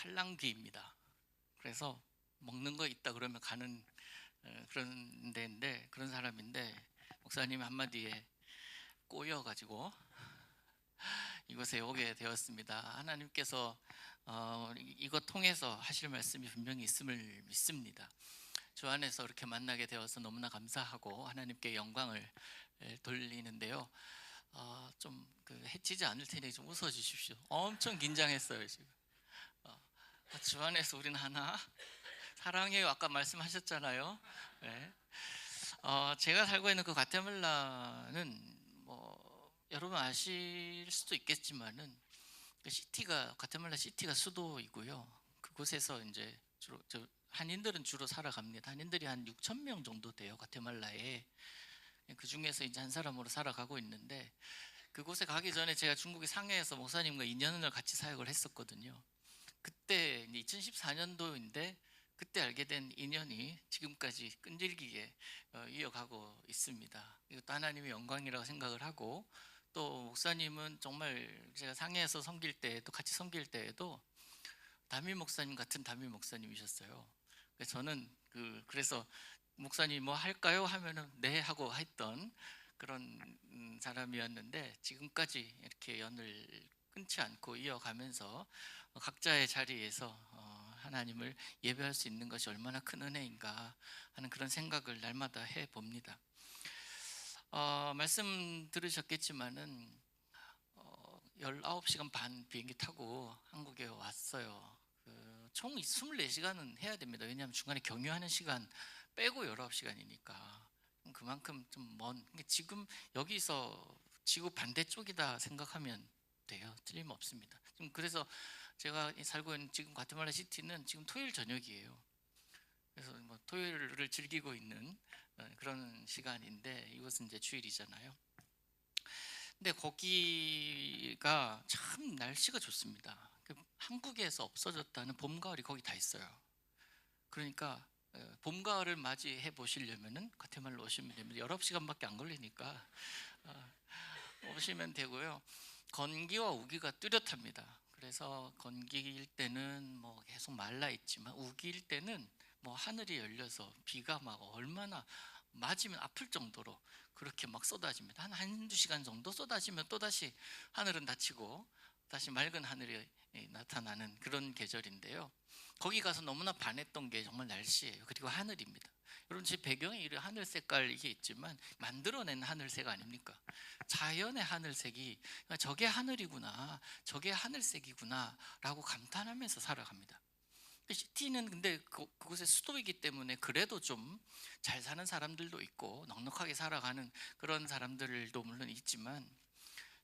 팔랑귀입니다. 그래서 먹는 거 있다 그러면 가는 그런 데인데, 그런 사람인데, 목사님 한마디에 꼬여가지고 이곳에 오게 되었습니다. 하나님께서 이것 통해서 하실 말씀이 분명히 있음을 믿습니다. 주 안에서 이렇게 만나게 되어서 너무나 감사하고 하나님께 영광을 돌리는데요. 좀 해치지 않을 테니 좀 웃어 주십시오. 엄청 긴장했어요 지금. 주 안에서 우리는 하나 사랑해요. 아까 말씀하셨잖아요. 네. 제가 살고 있는 그 과테말라는 여러분 아실 수도 있겠지만은 그 시티가 과테말라 시티가 수도이고요. 그곳에서 이제 주로 한인들은 주로 살아갑니다. 한인들이 한 6천 명 정도 돼요. 과테말라에. 그 중에서 이제 한 사람으로 살아가고 있는데, 그곳에 가기 전에 제가 중국의 상해에서 목사님과 2년을 같이 사역을 했었거든요. 그때 2014년도인데 그때 알게 된 인연이 지금까지 끈질기게 이어가고 있습니다. 이것도 하나님의 영광이라고 생각을 하고, 또 목사님은 정말 제가 상해에서 섬길 때, 또 같이 섬길 때에도 담임 목사님 같은 담임 목사님이셨어요. 그래서 저는 그래서 목사님 뭐 할까요? 하면은 네 하고 했던 그런 사람이었는데, 지금까지 이렇게 연을 끊지 않고 이어가면서 각자의 자리에서 하나님을 예배할 수 있는 것이 얼마나 큰 은혜인가 하는 그런 생각을 날마다 해봅니다. 말씀 들으셨겠지만은 19시간 반 비행기 타고 한국에 왔어요. 총 24시간은 해야 됩니다. 왜냐하면 중간에 경유하는 시간 빼고 19시간이니까 그만큼 좀 먼, 지금 여기서 지구 반대쪽이다 생각하면 돼요. 틀림없습니다. 지금 그래서 제가 살고 있는 지금 과테말라 시티는 지금 토요일 저녁이에요. 그래서 토요일을 즐기고 있는 그런 시간인데, 이곳은 이제 주일이잖아요. 근데 거기가 참 날씨가 좋습니다. 한국에서 없어졌다는 봄, 가을이 거기 다 있어요. 그러니까 봄, 가을을 맞이해 보시려면은 과테말라 오시면 됩니다. 19시간밖에 안 걸리니까 오시면 되고요. 건기와 우기가 뚜렷합니다. 그래서 건기일 때는 계속 말라 있지만, 우기일 때는 하늘이 열려서 비가 얼마나 맞으면 아플 정도로 그렇게 쏟아집니다. 한두 시간 정도 쏟아지면 또다시 하늘은 닫히고 다시 맑은 하늘이 나타나는 그런 계절인데요. 거기 가서 너무나 반했던 게 정말 날씨예요. 그리고 하늘입니다. 여러분, 제 배경에 이런 하늘 색깔 이게 있지만 만들어낸 하늘색 아닙니까? 자연의 하늘색이 저게 하늘이구나, 저게 하늘색이구나 라고 감탄하면서 살아갑니다. 시티는 근데 그곳의 수도이기 때문에 그래도 좀 잘 사는 사람들도 있고 넉넉하게 살아가는 그런 사람들도 물론 있지만,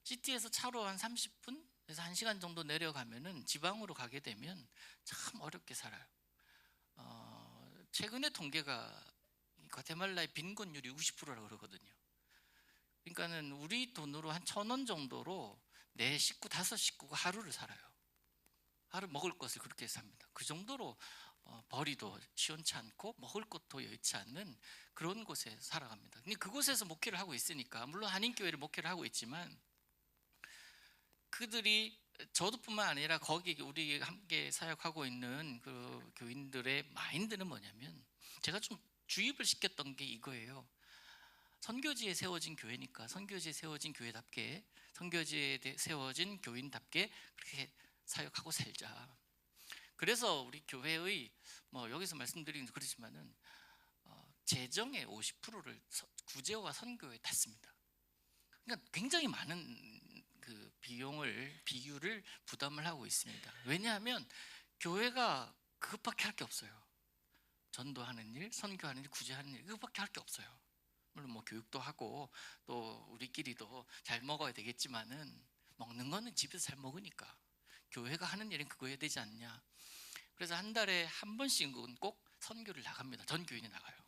시티에서 차로 한 30분에서 1시간 정도 내려가면은 지방으로 가게 되면 참 어렵게 살아요. 최근에 통계가 과테말라의 빈곤율이 60%라고 그러거든요. 그러니까는 우리 돈으로 한 1,000원 정도로 내 식구 5식구가 하루를 살아요. 하루 먹을 것을 그렇게 삽니다. 그 정도로 벌이도 시원치 않고 먹을 것도 여의치 않는 그런 곳에 살아갑니다. 근데 그곳에서 목회를 하고 있으니까, 물론 한인교회를 목회를 하고 있지만, 그들이 저도뿐만 아니라 거기 우리 함께 사역하고 있는 그 교인들의 마인드는 뭐냐면, 제가 좀 주입을 시켰던 게 이거예요. 선교지에 세워진 교회니까 선교지에 세워진 교회답게, 선교지에 세워진 교인답게 그렇게 사역하고 살자. 그래서 우리 교회의 여기서 말씀드리긴 그렇지만은 재정의 50%를 구제와 선교에 탔습니다. 그러니까 굉장히 많은 그 비율을 부담을 하고 있습니다. 왜냐하면 교회가 그것밖에 할 게 없어요. 전도하는 일, 선교하는 일, 구제하는 일, 그것밖에 할 게 없어요. 물론 교육도 하고 또 우리끼리도 잘 먹어야 되겠지만은, 먹는 거는 집에서 잘 먹으니까 교회가 하는 일은 그거여야 되지 않냐. 그래서 한 달에 한 번씩은 꼭 선교를 나갑니다. 전 교인이 나가요.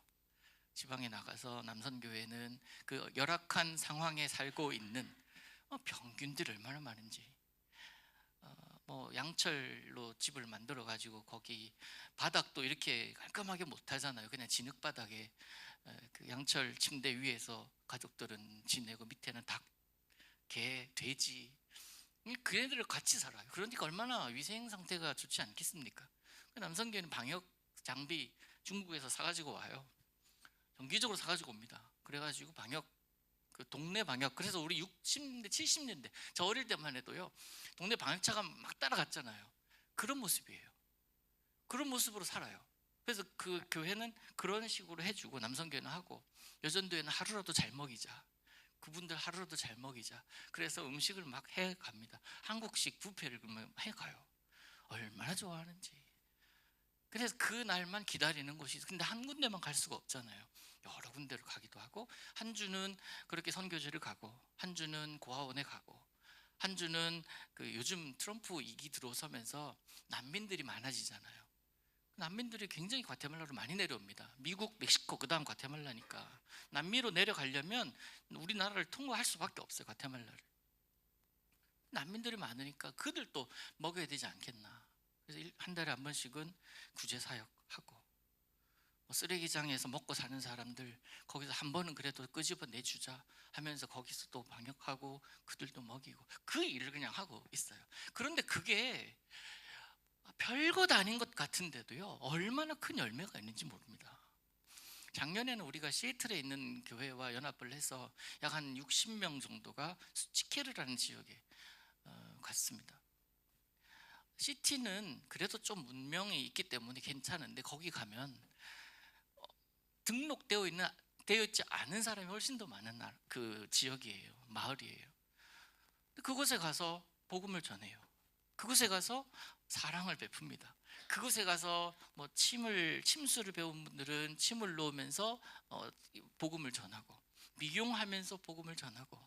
지방에 나가서 남선교회는 그 열악한 상황에 살고 있는 병균들이 얼마나 많은지, 양철로 집을 만들어 가지고 거기 바닥도 이렇게 깔끔하게 못 하잖아요. 그냥 진흙 바닥에 그 양철 침대 위에서 가족들은 지내고, 밑에는 닭, 개, 돼지, 그애들을 같이 살아요. 그러니까 얼마나 위생 상태가 좋지 않겠습니까? 남성교회는 방역 장비 중국에서 사가지고 와요. 정기적으로 사가지고 옵니다. 그래가지고 방역, 그 동네 방역, 그래서 우리 60년대 70년대 저 어릴 때만 해도요, 동네 방역차가 막 따라갔잖아요. 그런 모습이에요. 그런 모습으로 살아요. 그래서 그 교회는 그런 식으로 해주고, 남성교회는 하고, 여전도회는 하루라도 잘 먹이자, 그분들 하루라도 잘 먹이자. 그래서 음식을 막 해갑니다. 한국식 뷔페를 그러면 해가요. 얼마나 좋아하는지. 그래서 그 날만 기다리는 곳이, 근데 한 군데만 갈 수가 없잖아요. 여러 군데를 가기도 하고, 한 주는 그렇게 선교지를 가고, 한 주는 고아원에 가고, 한 주는 그 요즘 트럼프 이기 들어서면서 난민들이 많아지잖아요. 난민들이 굉장히 과테말라로 많이 내려옵니다. 미국, 멕시코, 그 다음 과테말라니까 남미로 내려가려면 우리나라를 통과할 수밖에 없어요. 과테말라를. 난민들이 많으니까 그들도 먹여야 되지 않겠나. 그래서 한 달에 한 번씩은 구제사역하고, 쓰레기장에서 먹고 사는 사람들 거기서 한 번은 그래도 끄집어 내주자 하면서 거기서 또 방역하고 그들도 먹이고, 그 일을 그냥 하고 있어요. 그런데 그게 별것 아닌 것 같은데도요, 얼마나 큰 열매가 있는지 모릅니다. 작년에는 우리가 시애틀에 있는 교회와 연합을 해서 약 한 60명 정도가 수치케르라는 지역에 갔습니다. 시티는 그래도 좀 문명이 있기 때문에 괜찮은데, 거기 가면 등록되어 있지 않은 사람이 훨씬 더 많은 그 지역이에요. 마을이에요. 그곳에 가서 복음을 전해요. 그곳에 가서 사랑을 베풉니다. 그곳에 가서 뭐 침수를 배운 분들은 침을 놓으면서 복음을 전하고, 미용하면서 복음을 전하고,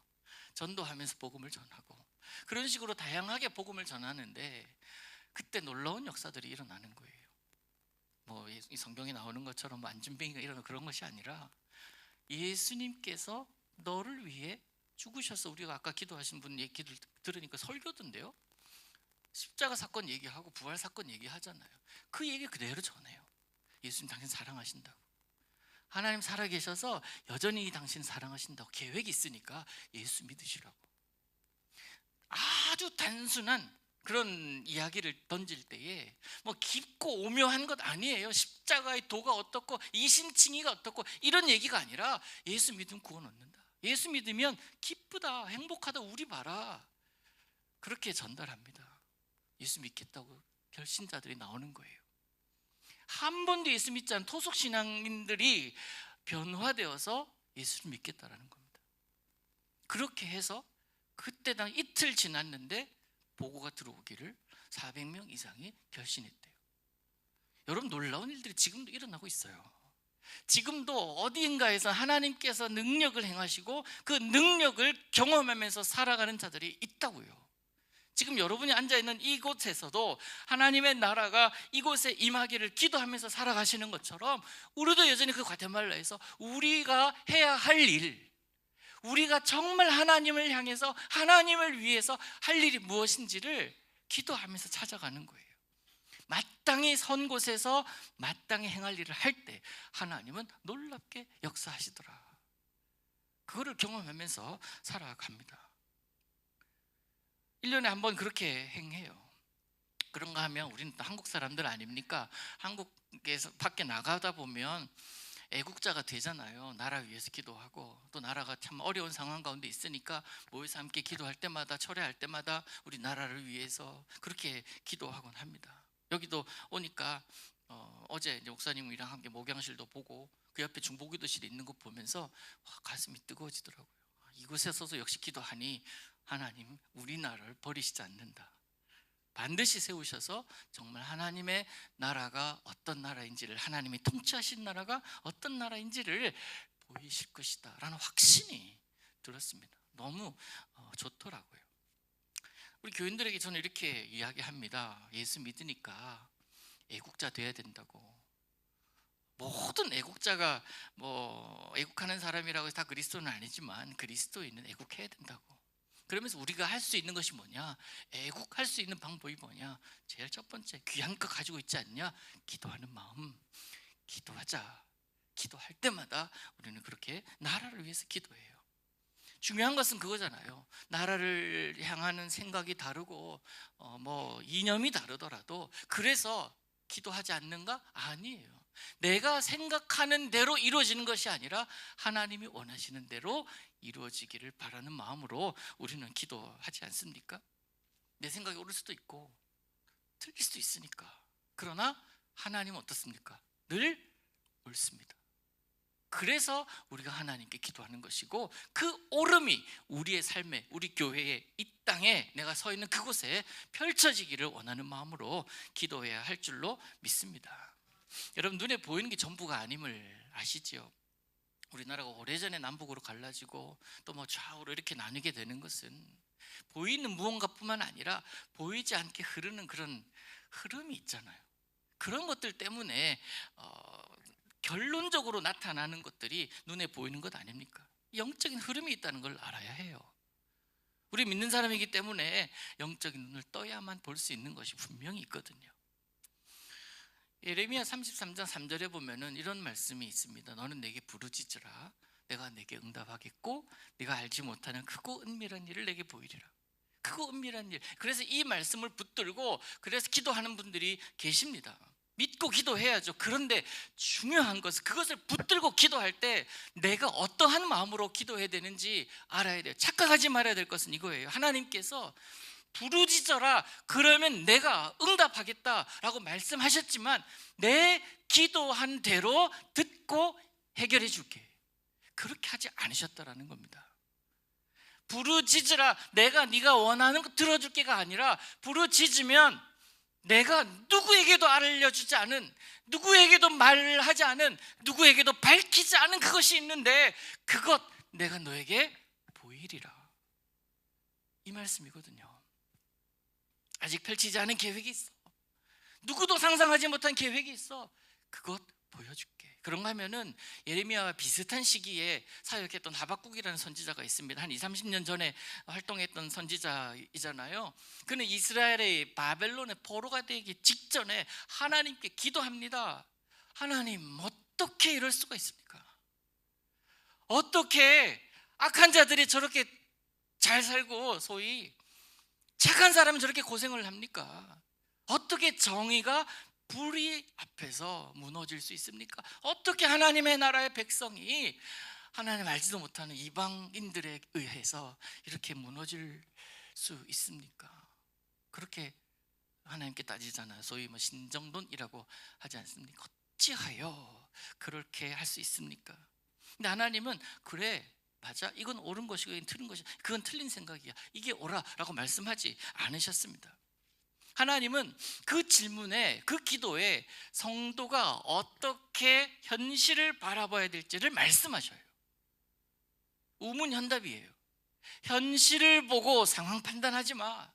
전도하면서 복음을 전하고, 그런 식으로 다양하게 복음을 전하는데, 그때 놀라운 역사들이 일어나는 거예요. 뭐 이 성경에 나오는 것처럼 뭐 안진뱅이가 일어나는 그런 것이 아니라, 예수님께서 너를 위해 죽으셔서, 우리가 아까 기도하신 분 얘기를 들으니까 설교던데요, 십자가 사건 얘기하고 부활 사건 얘기하잖아요. 그 얘기 그대로 전해요. 예수님 당신 사랑하신다고, 하나님 살아계셔서 여전히 당신 사랑하신다고, 계획이 있으니까 예수 믿으시라고. 아주 단순한 그런 이야기를 던질 때에 뭐 깊고 오묘한 것 아니에요. 십자가의 도가 어떻고 이신칭의가 어떻고 이런 얘기가 아니라, 예수 믿으면 구원 얻는다, 예수 믿으면 기쁘다, 행복하다, 우리 봐라, 그렇게 전달합니다. 예수 믿겠다고 결신자들이 나오는 거예요. 한 번도 예수 믿지 않은 토속신앙인들이 변화되어서 예수를 믿겠다라는 겁니다. 그렇게 해서 그때당 이틀 지났는데 보고가 들어오기를 400명 이상이 결신했대요. 여러분, 놀라운 일들이 지금도 일어나고 있어요. 지금도 어디인가에서 하나님께서 능력을 행하시고 그 능력을 경험하면서 살아가는 자들이 있다고요. 지금 여러분이 앉아있는 이곳에서도 하나님의 나라가 이곳에 임하기를 기도하면서 살아가시는 것처럼, 우리도 여전히 그 과테말라에서 우리가 해야 할 일, 우리가 정말 하나님을 향해서 하나님을 위해서 할 일이 무엇인지를 기도하면서 찾아가는 거예요. 마땅히 선 곳에서 마땅히 행할 일을 할 때 하나님은 놀랍게 역사하시더라. 그거를 경험하면서 살아갑니다. 1년에 한 번 그렇게 행해요. 그런가 하면 우리는 또 한국 사람들 아닙니까? 한국에서 밖에 나가다 보면 애국자가 되잖아요. 나라 위해서 기도하고, 또 나라가 참 어려운 상황 가운데 있으니까 모여서 함께 기도할 때마다, 철회할 때마다 우리 나라를 위해서 그렇게 기도하곤 합니다. 여기도 오니까 어제 이제 목사님이랑 함께 목양실도 보고 그 옆에 중보기도실이 있는 거 보면서 가슴이 뜨거워지더라고요. 이곳에 서서 역시 기도하니 하나님 우리나라를 버리시지 않는다. 반드시 세우셔서 정말 하나님의 나라가 어떤 나라인지를, 하나님이 통치하신 나라가 어떤 나라인지를 보이실 것이다 라는 확신이 들었습니다. 너무 좋더라고요. 우리 교인들에게 저는 이렇게 이야기합니다. 예수 믿으니까 애국자 돼야 된다고. 모든 애국자가 뭐 애국하는 사람이라고 해서 다 그리스도는 아니지만 그리스도인은 애국해야 된다고. 그러면서 우리가 할 수 있는 것이 뭐냐? 애국할 수 있는 방법이 뭐냐? 제일 첫 번째, 귀한 거 가지고 있지 않냐? 기도하는 마음. 기도하자. 기도할 때마다 우리는 그렇게 나라를 위해서 기도해요. 중요한 것은 그거잖아요. 나라를 향하는 생각이 다르고 뭐 이념이 다르더라도 그래서 기도하지 않는가? 아니에요. 내가 생각하는 대로 이루어지는 것이 아니라 하나님이 원하시는 대로 이루어지기를 바라는 마음으로 우리는 기도하지 않습니까? 내 생각이 옳을 수도 있고 틀릴 수도 있으니까. 그러나 하나님은 어떻습니까? 늘 옳습니다. 그래서 우리가 하나님께 기도하는 것이고, 그 옳음이 우리의 삶에, 우리 교회에, 이 땅에 내가 서 있는 그곳에 펼쳐지기를 원하는 마음으로 기도해야 할 줄로 믿습니다. 여러분, 눈에 보이는 게 전부가 아님을 아시지요? 우리나라가 오래전에 남북으로 갈라지고 또 뭐 좌우로 이렇게 나뉘게 되는 것은 보이는 무언가뿐만 아니라 보이지 않게 흐르는 그런 흐름이 있잖아요. 그런 것들 때문에 결론적으로 나타나는 것들이 눈에 보이는 것 아닙니까? 영적인 흐름이 있다는 걸 알아야 해요. 우리 믿는 사람이기 때문에 영적인 눈을 떠야만 볼 수 있는 것이 분명히 있거든요. 예레미야 33장 3절에 보면은 이런 말씀이 있습니다. 너는 내게 부르짖으라. 내가 내게 응답하겠고 네가 알지 못하는 크고 은밀한 일을 내게 보이리라. 크고 은밀한 일. 그래서 이 말씀을 붙들고 그래서 기도하는 분들이 계십니다. 믿고 기도해야죠. 그런데 중요한 것은 그것을 붙들고 기도할 때 내가 어떠한 마음으로 기도해야 되는지 알아야 돼요. 착각하지 말아야 될 것은 이거예요. 하나님께서 부르짖어라, 그러면 내가 응답하겠다라고 말씀하셨지만 내 기도한 대로 듣고 해결해 줄게, 그렇게 하지 않으셨다라는 겁니다. 부르짖으라, 내가 네가 원하는 거 들어줄게가 아니라 부르짖으면 내가 누구에게도 알려주지 않은, 누구에게도 말하지 않은, 누구에게도 밝히지 않은 그것이 있는데 그것 내가 너에게 보이리라, 이 말씀이거든요. 아직 펼치지 않은 계획이 있어. 누구도 상상하지 못한 계획이 있어. 그것 보여줄게. 그런가 하면은 예레미야와 비슷한 시기에 사역했던 하박국이라는 선지자가 있습니다. 한 20-30년 전에 활동했던 선지자이잖아요. 그는 이스라엘의 바벨론의 포로가 되기 직전에 하나님께 기도합니다. 하나님, 어떻게 이럴 수가 있습니까? 어떻게 악한 자들이 저렇게 잘 살고 소위 착한 사람은 저렇게 고생을 합니까? 어떻게 정의가 불의 앞에서 무너질 수 있습니까? 어떻게 하나님의 나라의 백성이 하나님 알지도 못하는 이방인들에 의해서 이렇게 무너질 수 있습니까? 그렇게 하나님께 따지잖아요. 소위 뭐 신정론이라고 하지 않습니까? 어찌하여 그렇게 할 수 있습니까? 근데 하나님은 그래, 맞아, 이건 옳은 것이고 이건 틀린 것이, 그건 틀린 생각이야, 이게 옳아라고 말씀하지 않으셨습니다. 하나님은 그 질문에, 그 기도에 성도가 어떻게 현실을 바라봐야 될지를 말씀하셔요. 우문현답이에요. 현실을 보고 상황 판단하지 마.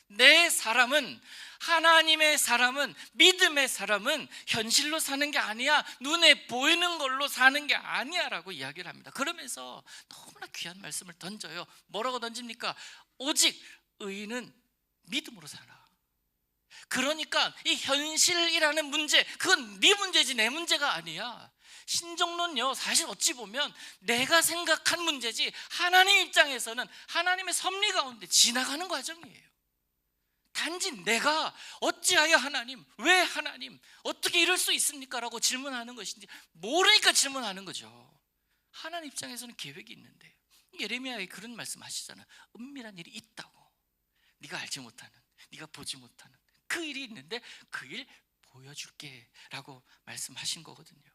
내 사람은, 하나님의 사람은, 믿음의 사람은 현실로 사는 게 아니야, 눈에 보이는 걸로 사는 게 아니야 라고 이야기를 합니다. 그러면서 너무나 귀한 말씀을 던져요. 뭐라고 던집니까? 오직 의인은 믿음으로 살아. 그러니까 이 현실이라는 문제, 그건 네 문제지 내 문제가 아니야. 신정론요, 사실 어찌 보면 내가 생각한 문제지 하나님 입장에서는 하나님의 섭리 가운데 지나가는 과정이에요. 단지 내가 어찌하여 하나님, 왜 하나님, 어떻게 이럴 수 있습니까? 라고 질문하는 것인지 모르니까 질문하는 거죠. 하나님 입장에서는 계획이 있는데, 예레미야에 그런 말씀 하시잖아요. 은밀한 일이 있다고, 네가 알지 못하는, 네가 보지 못하는 그 일이 있는데 그 일 보여줄게 라고 말씀하신 거거든요.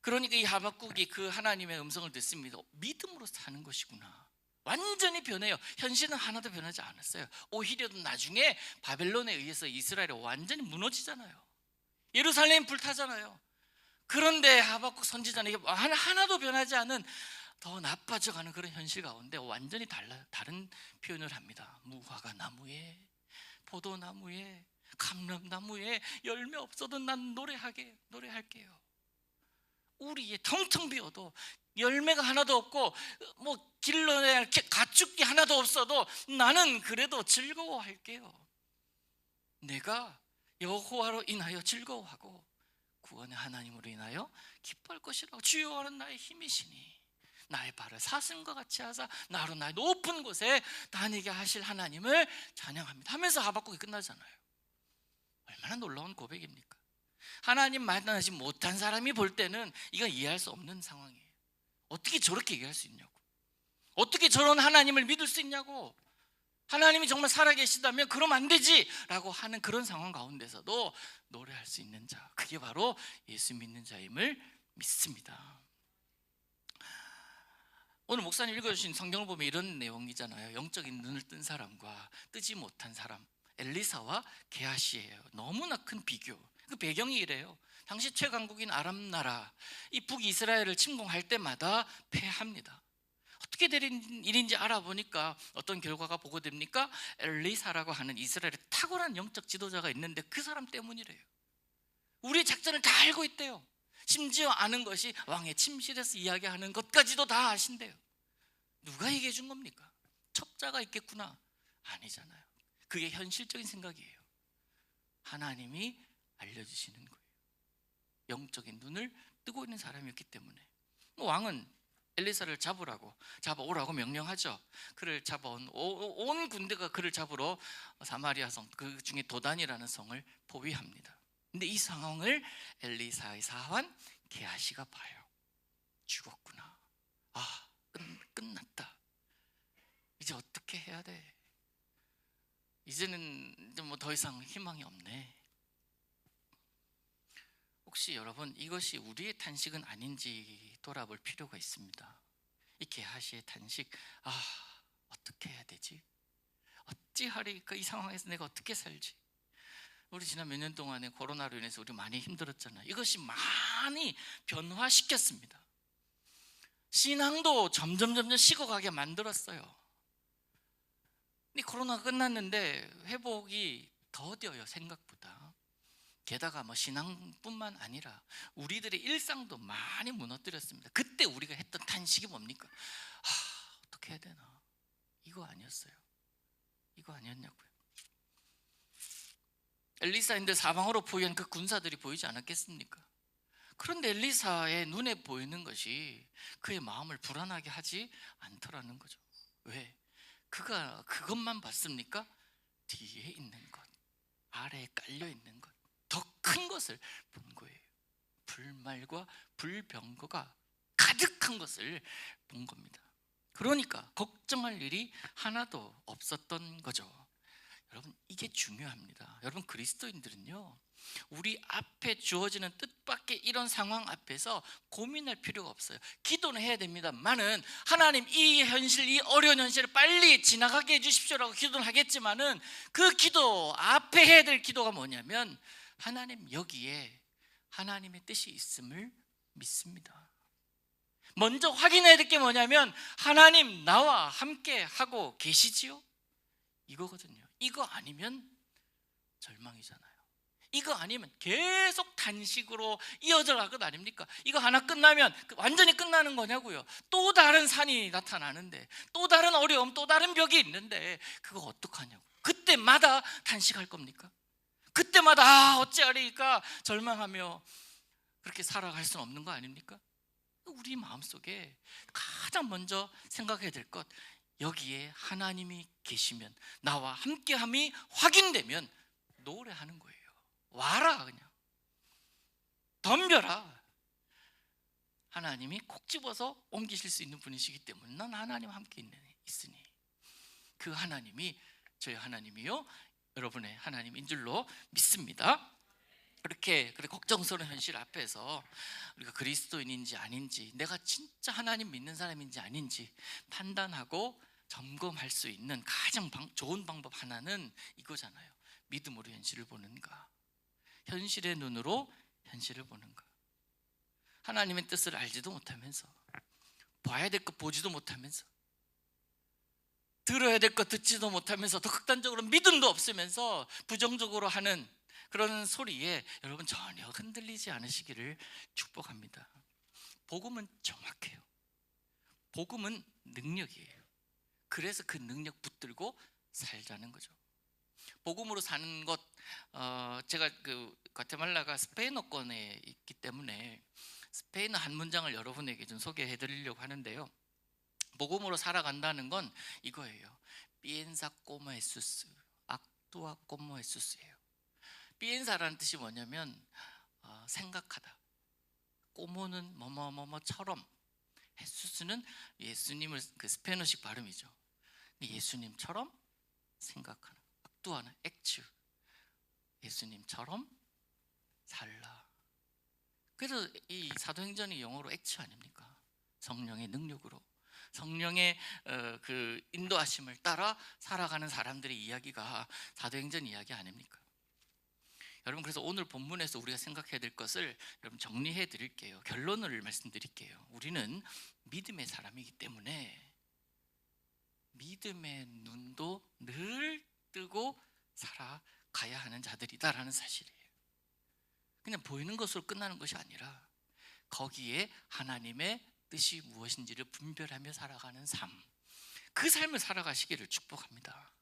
그러니까 이 하박국이 그 하나님의 음성을 듣습니다. 믿음으로 사는 것이구나. 완전히 변해요. 현실은 하나도 변하지 않았어요. 오히려 나중에 바벨론에 의해서 이스라엘이 완전히 무너지잖아요. 예루살렘 불타잖아요. 그런데 하박국 선지자는 하나도 변하지 않은 더 나빠져가는 그런 현실 가운데 완전히 다른 표현을 합니다. 무화과 나무에, 포도나무에, 감람나무에 열매 없어도 난 노래할게요. 우리에 텅텅 비어도 열매가 하나도 없고 뭐 길러내야 할 가축이 하나도 없어도 나는 그래도 즐거워할게요. 내가 여호와로 인하여 즐거워하고 구원의 하나님으로 인하여 기뻐할 것이라고, 주여와는 나의 힘이시니 나의 발을 사슴과 같이 하사 나로 나의 높은 곳에 다니게 하실 하나님을 찬양합니다 하면서 하박국이 끝나잖아요. 얼마나 놀라운 고백입니까? 하나님 만나지 못한 사람이 볼 때는 이건 이해할 수 없는 상황이에요. 어떻게 저렇게 얘기할 수 있냐고, 어떻게 저런 하나님을 믿을 수 있냐고, 하나님이 정말 살아계시다면 그러면 안 되지 라고 하는 그런 상황 가운데서도 노래할 수 있는 자, 그게 바로 예수 믿는 자임을 믿습니다. 오늘 목사님 읽어주신 성경을 보면 이런 내용이잖아요. 영적인 눈을 뜬 사람과 뜨지 못한 사람, 엘리사와 게하시예요. 너무나 큰 비교. 그 배경이 이래요. 당시 최강국인 아람 나라, 이 북이스라엘을 침공할 때마다 패합니다. 어떻게 된 일인지 알아보니까 어떤 결과가 보고됩니까? 엘리사라고 하는 이스라엘의 탁월한 영적 지도자가 있는데 그 사람 때문이래요. 우리의 작전을 다 알고 있대요. 심지어 아는 것이 왕의 침실에서 이야기하는 것까지도 다 아신대요. 누가 얘기해 준 겁니까? 첩자가 있겠구나? 아니잖아요. 그게 현실적인 생각이에요. 하나님이 알려주시는 거예요. 영적인 눈을 뜨고 있는 사람이었기 때문에. 왕은 엘리사를 잡아오라고 명령하죠. 그를 잡아온 온 군대가 그를 잡으러 사마리아 성, 그 중에 도단이라는 성을 포위합니다. 근데 이 상황을 엘리사의 사환 게하시가 봐요. 죽었구나. 아, 끝났다. 이제 어떻게 해야 돼? 이제는 뭐 더 이상 희망이 없네. 혹시 여러분 이것이 우리의 탄식은 아닌지 돌아볼 필요가 있습니다. 이 게하시의 탄식, 어떻게 해야 되지? 어찌하리까? 이 상황에서 내가 어떻게 살지? 우리 지난 몇 년 동안에 코로나로 인해서 우리 많이 힘들었잖아요. 이것이 많이 변화시켰습니다. 신앙도 점점 식어가게 만들었어요. 이 코로나가 끝났는데 회복이 더뎌요, 생각보다. 게다가 뭐 신앙뿐만 아니라 우리들의 일상도 많이 무너뜨렸습니다. 그때 우리가 했던 탄식이 뭡니까? 어떻게 해야 되나? 이거 아니었어요. 이거 아니었냐고요. 엘리사인데 사방으로 포위한 그 군사들이 보이지 않았겠습니까? 그런데 엘리사의 눈에 보이는 것이 그의 마음을 불안하게 하지 않더라는 거죠. 왜? 그가 그것만 봤습니까? 뒤에 있는 것, 아래에 깔려 있는 것, 더 큰 것을 본 거예요. 불말과 불병거가 가득한 것을 본 겁니다. 그러니까 걱정할 일이 하나도 없었던 거죠. 여러분, 이게 중요합니다. 여러분, 그리스도인들은요, 우리 앞에 주어지는 뜻밖의 이런 상황 앞에서 고민할 필요가 없어요. 기도는 해야 됩니다만은 하나님, 이 현실, 이 어려운 현실을 빨리 지나가게 해주십시오라고 기도는 하겠지만은 그 기도 앞에 해야 될 기도가 뭐냐면, 하나님, 여기에 하나님의 뜻이 있음을 믿습니다. 먼저 확인해야 될 게 뭐냐면, 하나님 나와 함께 하고 계시지요? 이거거든요. 이거 아니면 절망이잖아요. 이거 아니면 계속 단식으로 이어져 갈 것 아닙니까? 이거 하나 끝나면 완전히 끝나는 거냐고요. 또 다른 산이 나타나는데, 또 다른 어려움, 또 다른 벽이 있는데 그거 어떡하냐고. 그때마다 단식할 겁니까? 그때마다 어찌하리까 절망하며 그렇게 살아갈 수는 없는 거 아닙니까? 우리 마음속에 가장 먼저 생각해야 될 것, 여기에 하나님이 계시면, 나와 함께함이 확인되면 노래하는 거예요. 와라, 그냥 덤벼라. 하나님이 콕 집어서 옮기실 수 있는 분이시기 때문에 난 하나님과 함께 있으니, 그 하나님이 저희 하나님이요 여러분의 하나님인 줄로 믿습니다. 그렇게 걱정스러운 현실 앞에서 우리가 그리스도인인지 아닌지, 내가 진짜 하나님 믿는 사람인지 아닌지 판단하고 점검할 수 있는 가장 좋은 방법 하나는 이거잖아요. 믿음으로 현실을 보는가, 현실의 눈으로 현실을 보는가. 하나님의 뜻을 알지도 못하면서, 봐야 될 것 보지도 못하면서, 들어야 될 것 듣지도 못하면서, 더 극단적으로 믿음도 없으면서 부정적으로 하는 그런 소리에 여러분 전혀 흔들리지 않으시기를 축복합니다. 복음은 정확해요. 복음은 능력이에요. 그래서 그 능력 붙들고 살자는 거죠. 복음으로 사는 것, 제가 그 과테말라가 스페인어권에 있기 때문에 스페인어 한 문장을 여러분에게 좀 소개해 드리려고 하는데요. 복음으로 살아간다는 건 이거예요. 피엔사 꼬모 에수스, 악두아 꼬모 에수스예요. 피엔사라는 뜻이 뭐냐면 생각하다. 꼬모는 뭐뭐뭐뭐처럼, 에수스는 예수님을 그 스페인어식 발음이죠. 예수님처럼 생각하는. 악두아는 액츠, 예수님처럼 살라. 그래서 이 사도행전이 영어로 액츠 아닙니까? 성령의 능력으로, 성령의 그 인도하심을 따라 살아가는 사람들의 이야기가 사도행전 이야기 아닙니까? 여러분, 그래서 오늘 본문에서 우리가 생각해야 될 것을 여러분 정리해 드릴게요. 결론을 말씀드릴게요. 우리는 믿음의 사람이기 때문에 믿음의 눈도 늘 뜨고 살아가야 하는 자들이다라는 사실이에요. 그냥 보이는 것으로 끝나는 것이 아니라 거기에 하나님의 뜻이 무엇인지를 분별하며 살아가는 삶, 그 삶을 살아가시기를 축복합니다.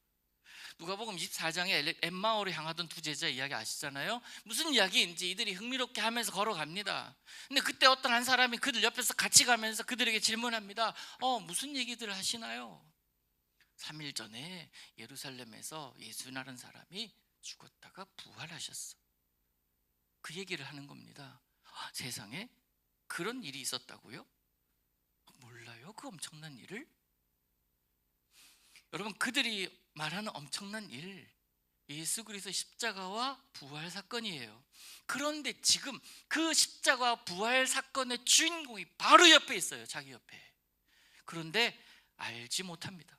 누가복음 24장에 엠마오를 향하던 두 제자 이야기 아시잖아요. 무슨 이야기인지 이들이 흥미롭게 하면서 걸어갑니다. 근데 그때 어떤 한 사람이 그들 옆에서 같이 가면서 그들에게 질문합니다. 무슨 얘기들 하시나요? 3일 전에 예루살렘에서 예수라는 사람이 죽었다가 부활하셨어. 그 얘기를 하는 겁니다. 세상에 그런 일이 있었다고요? 몰라요? 그 엄청난 일을? 여러분, 그들이 말하는 엄청난 일, 예수 그리스도의 십자가와 부활 사건이에요. 그런데 지금 그 십자가와 부활 사건의 주인공이 바로 옆에 있어요. 자기 옆에. 그런데 알지 못합니다.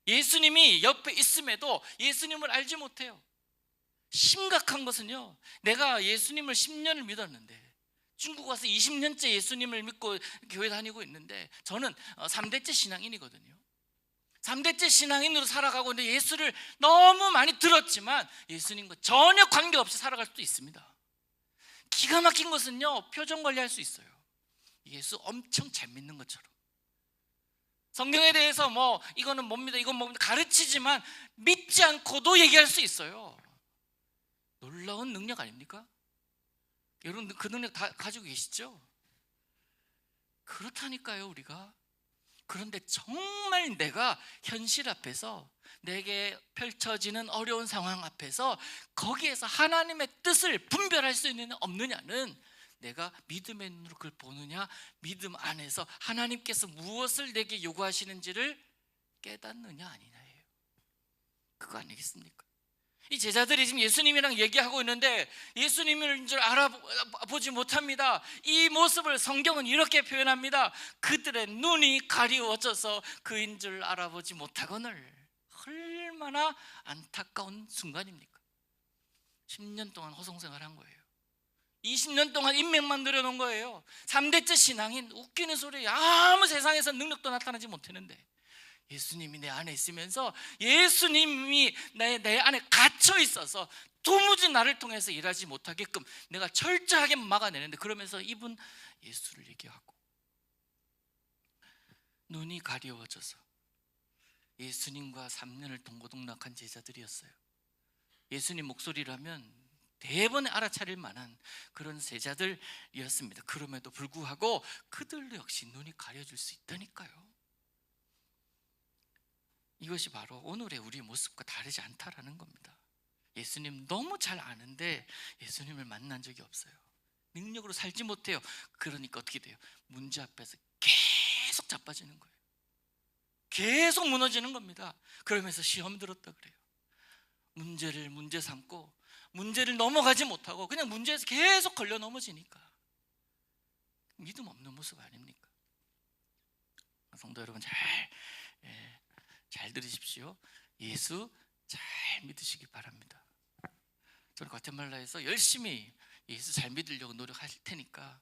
예수님이 옆에 있음에도 예수님을 알지 못해요. 심각한 것은요, 내가 예수님을 10년을 믿었는데, 중국 와서 20년째 예수님을 믿고 교회 다니고 있는데, 저는 3대째 신앙인이거든요. 3대째 신앙인으로 살아가고 있는데 예수를 너무 많이 들었지만 예수님과 전혀 관계없이 살아갈 수도 있습니다. 기가 막힌 것은요, 표정 관리할 수 있어요. 예수 엄청 잘 믿는 것처럼. 성경에 대해서 뭐 이거는 뭡니다, 이건 뭡니다 가르치지만 믿지 않고도 얘기할 수 있어요. 놀라운 능력 아닙니까? 여러분, 그 능력 다 가지고 계시죠? 그렇다니까요, 우리가. 그런데 정말 내가 현실 앞에서, 내게 펼쳐지는 어려운 상황 앞에서 거기에서 하나님의 뜻을 분별할 수 있느냐 없느냐는 내가 믿음의 눈으로 그걸 보느냐, 믿음 안에서 하나님께서 무엇을 내게 요구하시는지를 깨닫느냐 아니냐예요. 그거 아니겠습니까? 이 제자들이 지금 예수님이랑 얘기하고 있는데 예수님인 줄 알아보지 못합니다. 이 모습을 성경은 이렇게 표현합니다. 그들의 눈이 가리워져서 그인 줄 알아보지 못하거늘. 얼마나 안타까운 순간입니까? 10년 동안 허송생활한 거예요. 20년 동안 인맥만 들여놓은 거예요. 3대째 신앙인, 웃기는 소리, 아무 세상에서 능력도 나타나지 못했는데 예수님이 내 안에 있으면서, 예수님이 내 안에 갇혀 있어서 도무지 나를 통해서 일하지 못하게끔 내가 철저하게 막아내는데, 그러면서 이분 예수를 얘기하고 눈이 가려워져서 예수님과 3년을 동고동락한 제자들이었어요. 예수님 목소리라면 대번에 알아차릴 만한 그런 제자들이었습니다. 그럼에도 불구하고 그들 역시 눈이 가려질 수 있다니까요. 이것이 바로 오늘의 우리 모습과 다르지 않다라는 겁니다. 예수님 너무 잘 아는데 예수님을 만난 적이 없어요. 능력으로 살지 못해요. 그러니까 어떻게 돼요? 문제 앞에서 계속 자빠지는 거예요. 계속 무너지는 겁니다. 그러면서 시험 들었다 그래요. 문제를 문제 삼고 문제를 넘어가지 못하고 그냥 문제에서 계속 걸려 넘어지니까 믿음 없는 모습 아닙니까? 성도 여러분, 잘 들으십시오. 예수 잘 믿으시기 바랍니다. 저는 과테말라에서 열심히 예수 잘 믿으려고 노력할 테니까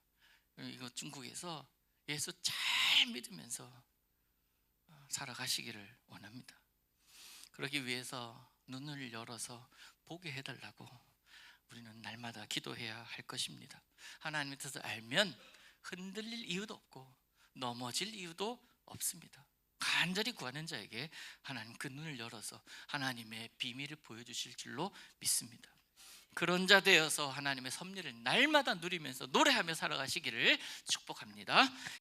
이거 중국에서 예수 잘 믿으면서 살아가시기를 원합니다. 그러기 위해서 눈을 열어서 보게 해달라고 우리는 날마다 기도해야 할 것입니다. 하나님의 뜻을 알면 흔들릴 이유도 없고 넘어질 이유도 없습니다. 간절히 구하는 자에게 하나님 그 눈을 열어서 하나님의 비밀을 보여주실 줄로 믿습니다. 그런 자 되어서 하나님의 섭리를 날마다 누리면서 노래하며 살아가시기를 축복합니다.